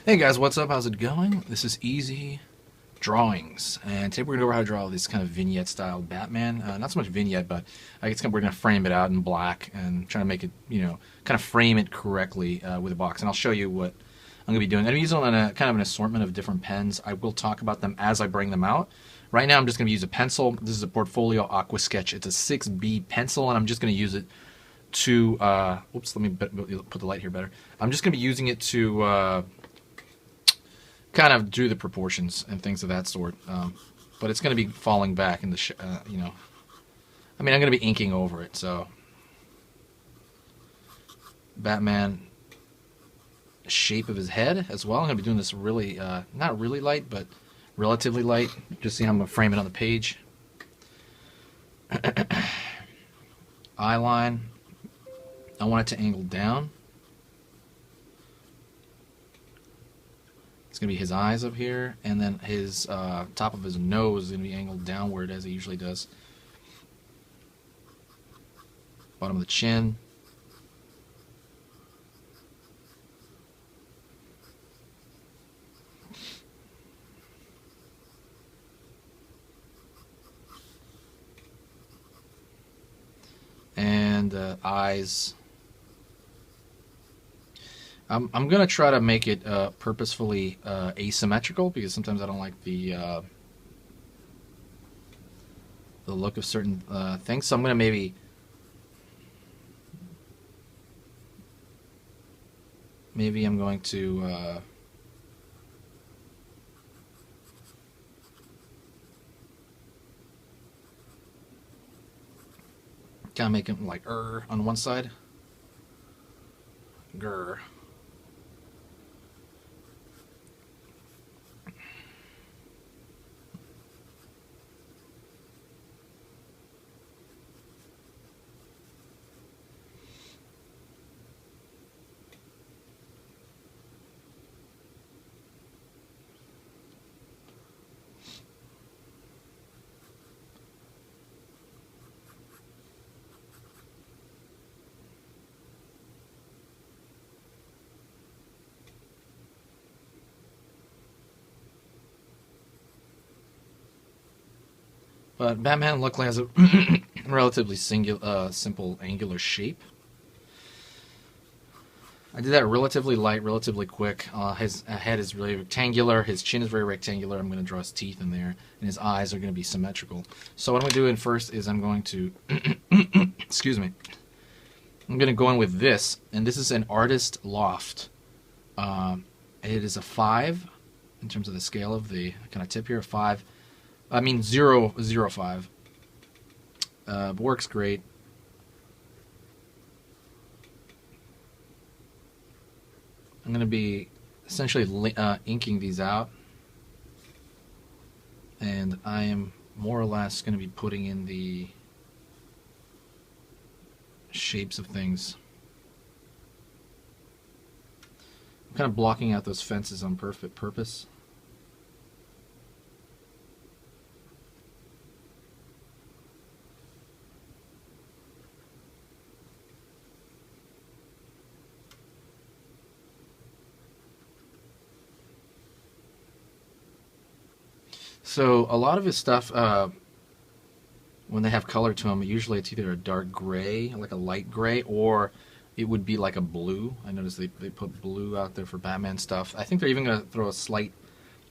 Hey guys, what's up? How's it going? This is Easy Drawings, and today we're going to go over how to draw this kind of vignette-style Batman. Not so much vignette, but I guess we're going to frame it out in black and try to make it, kind of frame it correctly with a box. And I'll show you what I'm going to be doing. I'm using a kind of an assortment of different pens. I will talk about them as I bring them out. Right now, I'm just going to use a pencil. This is a Portfolio Aqua Sketch. It's a 6B pencil, and I'm just going to use it to. Oops, let me put the light here better. I'm just going to be using it to. Kind of do the proportions and things of that sort, but it's going to be falling back in the, I'm going to be inking over it. So, Batman, shape of his head as well. I'm going to be doing this really, not really light, but relatively light. Just see how I'm going to frame it on the page. Eye line, I want it to angle down. It's going to be his eyes up here, and then his top of his nose is going to be angled downward as it usually does. Bottom of the chin. And eyes. I'm going to try to make it purposefully asymmetrical because sometimes I don't like the look of certain things. So I'm going to maybe I'm going to kind of make it like on one side. Grr. But Batman luckily has a relatively simple angular shape. I did that relatively light, relatively quick. His head is really rectangular. His chin is very rectangular. I'm going to draw his teeth in there, and his eyes are going to be symmetrical. So what I'm going to do first is I'm going to, excuse me, I'm going to go in with this, and this is an Artist Loft. It is a 5 in terms of the scale of the kind of tip here. 5. I mean 0.05. Works great. I'm going to be essentially inking these out, and I am more or less going to be putting in the shapes of things. I'm kind of blocking out those fences on purpose. So a lot of his stuff, when they have color to them, usually it's either a dark gray, like a light gray, or it would be like a blue. I noticed they put blue out there for Batman stuff. I think they're even going to throw a slight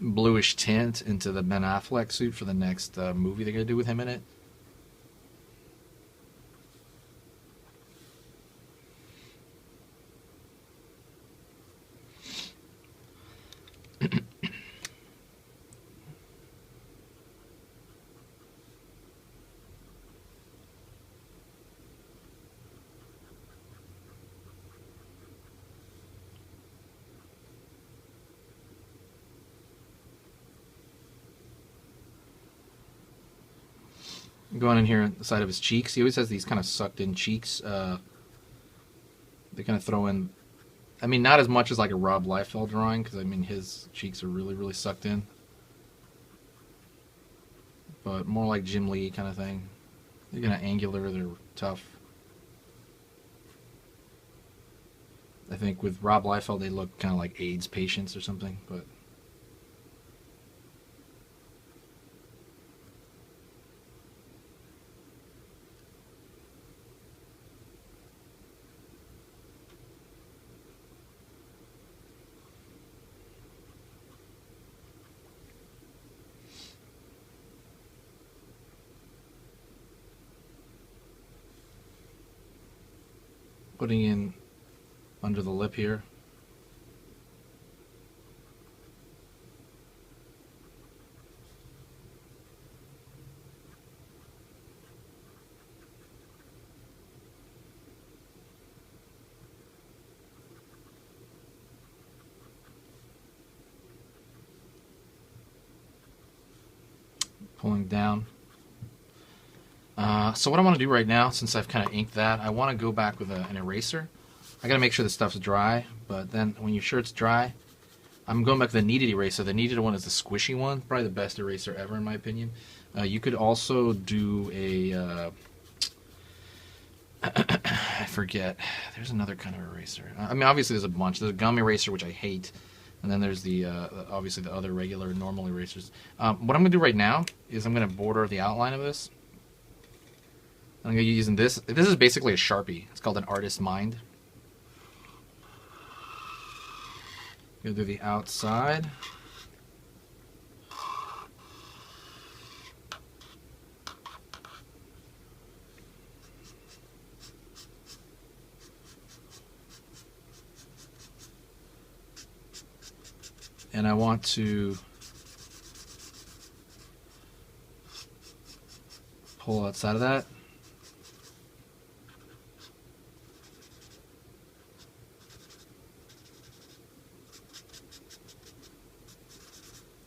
bluish tint into the Ben Affleck suit for the next movie they're going to do with him in it. Going in here on the side of his cheeks. He always has these kind of sucked in cheeks. They kind of throw in, I mean, not as much as like a Rob Liefeld drawing, because I mean his cheeks are really, really sucked in. But more like Jim Lee kind of thing. They're kind of angular, they're tough. I think with Rob Liefeld, they look kind of like AIDS patients or something, but. Putting in under the lip here. Pulling down. So what I want to do right now, since I've kind of inked that, I want to go back with an eraser. I got to make sure the stuff's dry, but then when you're sure it's dry, I'm going back to the kneaded eraser. The kneaded one is the squishy one, probably the best eraser ever in my opinion. You could also do a, I forget, there's another kind of eraser. I mean, obviously there's a bunch. There's a gum eraser, which I hate, and then there's the, obviously the other regular normal erasers. What I'm going to do right now is I'm going to border the outline of this. I'm going to be using this. This is basically a Sharpie. It's called an Artist Mind. Go do the outside. And I want to pull outside of that.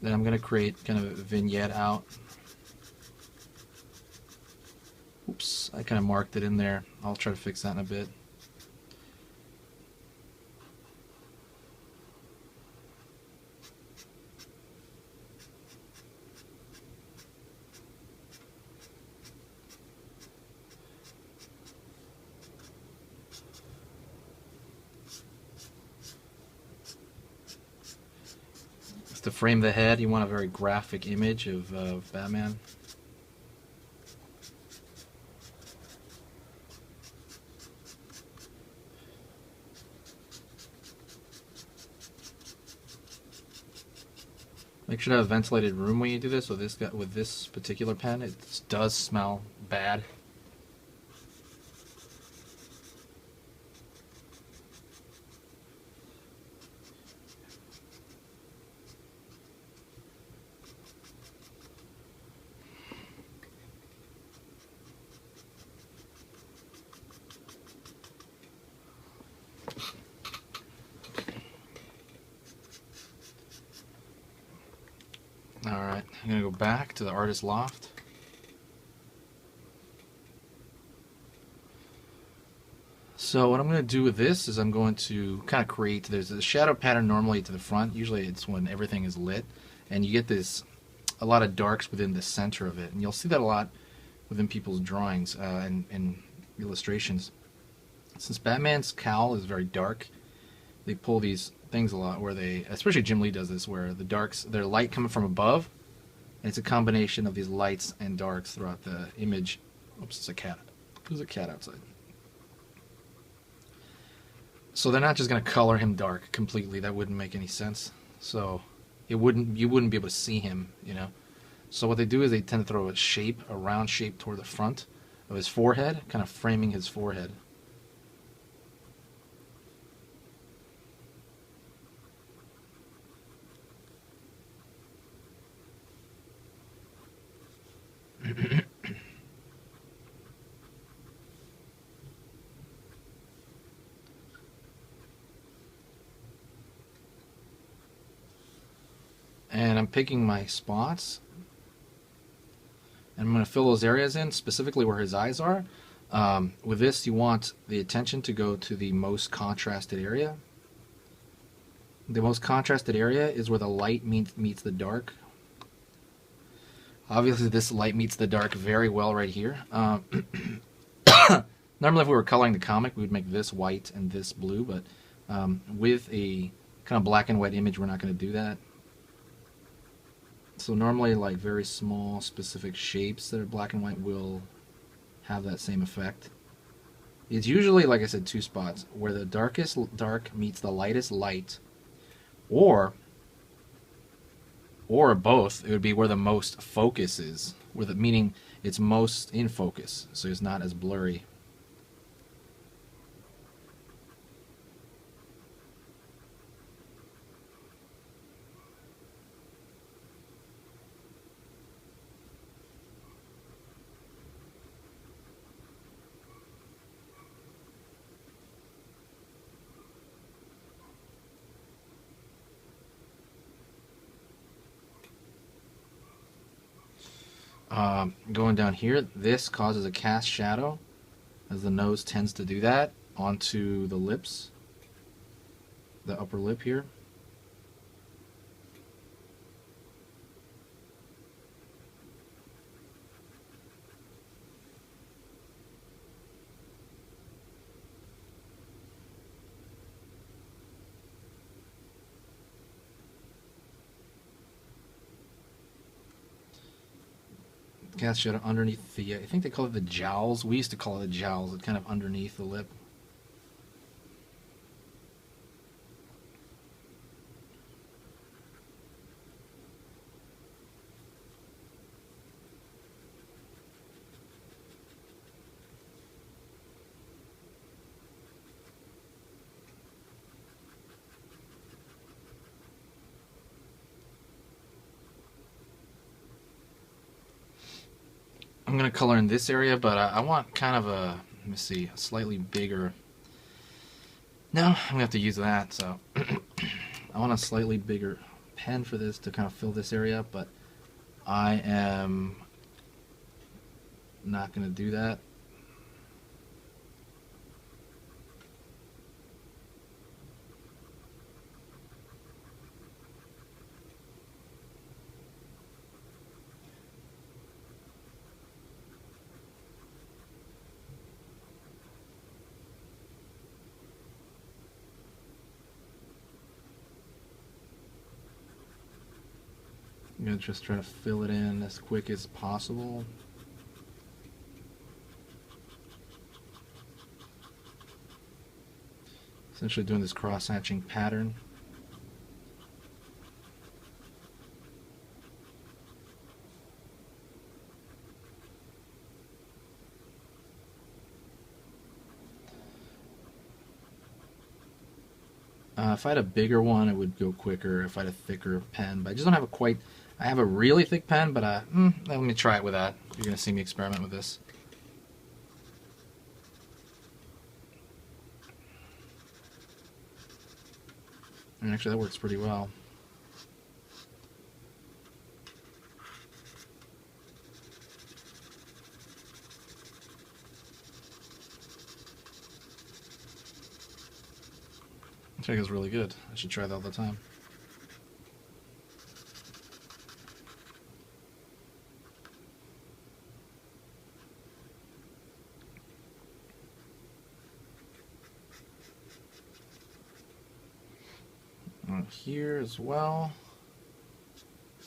Then I'm going to create kind of a vignette out. Oops, I kind of marked it in there. I'll try to fix that in a bit. To frame the head, you want a very graphic image of Batman. Make sure to have a ventilated room when you do this. With this particular pen, it does smell bad. Alright, I'm going to go back to the artist loft. So what I'm going to do with this is I'm going to kind of create, there's a shadow pattern normally to the front, usually it's when everything is lit, and you get a lot of darks within the center of it, and you'll see that a lot within people's drawings and illustrations. Since Batman's cowl is very dark, they pull these things a lot where especially Jim Lee does this, where the darks, they're light coming from above, and it's a combination of these lights and darks throughout the image. Oops, it's a cat. There's a cat outside. So they're not just going to color him dark completely. That wouldn't make any sense. So you wouldn't be able to see him, you know. So what they do is they tend to throw a round shape toward the front of his forehead, kind of framing his forehead. And I'm picking my spots, and I'm going to fill those areas in, specifically where his eyes are. With this, you want the attention to go to the most contrasted area. The most contrasted area is where the light meets the dark. Obviously, this light meets the dark very well right here. Normally, if we were coloring the comic, we would make this white and this blue, but With a kind of black and white image, we're not going to do that. So normally, like very small, specific shapes that are black and white will have that same effect. It's usually, like I said, two spots where the darkest dark meets the lightest light, or both. It would be where the most focus is, where the meaning it's most in focus, so it's not as blurry. Going down here, this causes a cast shadow, as the nose tends to do that, onto the lips, the upper lip here. Cast shadow underneath the, I think they call it the jowls. We used to call it the jowls. It's kind of underneath the lip. I'm going to color in this area, but I want kind of a, let me see, a slightly bigger. No, I'm going to have to use that, so I want a slightly bigger pen for this to kind of fill this area, but I am not going to do that. I'm going to just try to fill it in as quick as possible. Essentially doing this cross-hatching pattern. If I had a bigger one, it would go quicker. If I had a thicker pen, but I just don't have a quite. I have a really thick pen, but let me try it with that. You're gonna see me experiment with this. And actually, that works pretty well. I think it's really good. I should try that all the time. Here as well.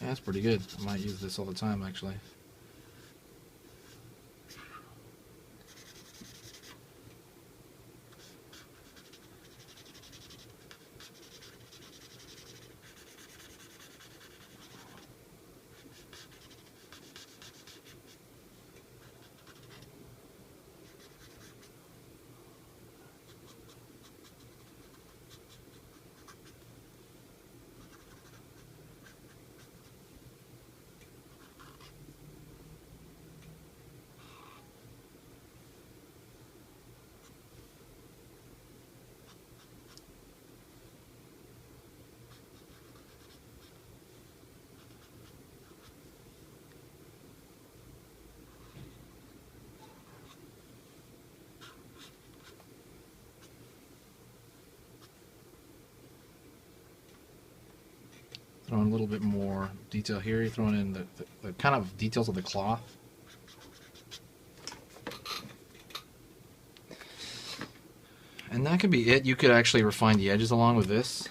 Yeah, that's pretty good. I might use this all the time, actually. Throw in a little bit more detail here. You're throwing in the kind of details of the cloth. And that could be it. You could actually refine the edges along with this,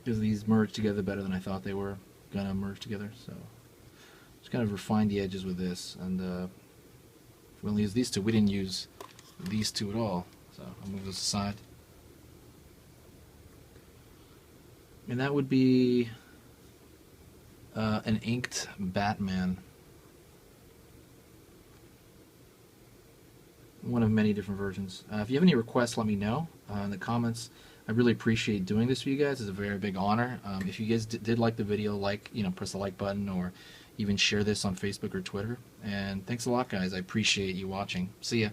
because these merge together better than I thought they were gonna merge together. So just kind of refine the edges with this. And if we only use these two, we didn't use these two at all. So I'll move this aside. And that would be an inked Batman. One of many different versions. If you have any requests, let me know in the comments. I really appreciate doing this for you guys. It's a very big honor. If you guys did like the video, press the like button, or even share this on Facebook or Twitter. And thanks a lot, guys. I appreciate you watching. See ya.